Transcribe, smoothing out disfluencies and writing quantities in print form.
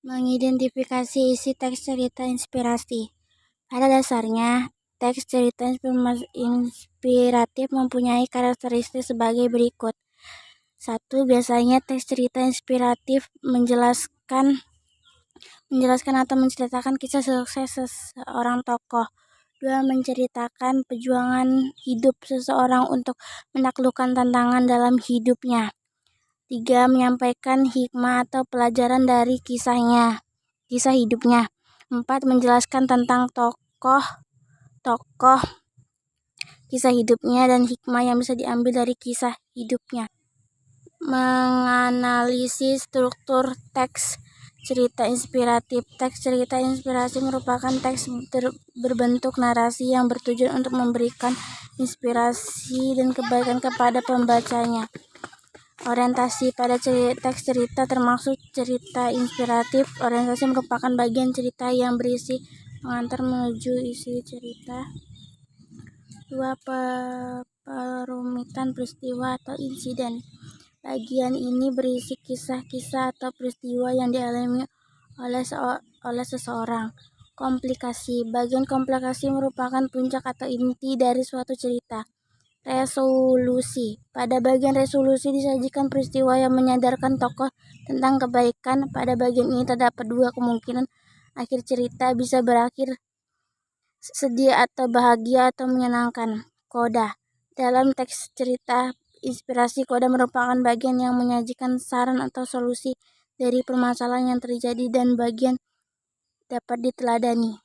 Mengidentifikasi isi teks cerita inspirasi. Pada dasarnya, teks cerita inspiratif mempunyai karakteristik sebagai berikut. 1. Biasanya teks cerita inspiratif menjelaskan atau menceritakan kisah sukses seseorang tokoh. 2. Menceritakan perjuangan hidup seseorang untuk menaklukkan tantangan dalam hidupnya. 3. Menyampaikan hikmah atau pelajaran dari kisah hidupnya. 4. Menjelaskan tentang tokoh kisah hidupnya dan hikmah yang bisa diambil dari kisah hidupnya. Menganalisis struktur teks cerita inspiratif. Teks cerita inspirasi merupakan teks berbentuk narasi yang bertujuan untuk memberikan inspirasi dan kebaikan kepada pembacanya. Orientasi pada teks cerita termasuk cerita inspiratif. Orientasi merupakan bagian cerita yang berisi pengantar menuju isi cerita. 2. Perumitan peristiwa atau insiden. Bagian ini berisi kisah-kisah atau peristiwa yang dialami oleh seseorang. Komplikasi. Bagian komplikasi merupakan puncak atau inti dari suatu cerita. Resolusi. Pada bagian resolusi disajikan peristiwa yang menyadarkan tokoh tentang kebaikan. Pada bagian ini terdapat 2 kemungkinan akhir cerita, bisa berakhir sedih atau bahagia atau menyenangkan. Koda. Dalam teks cerita inspirasi, koda merupakan bagian yang menyajikan saran atau solusi dari permasalahan yang terjadi dan bagian dapat diteladani.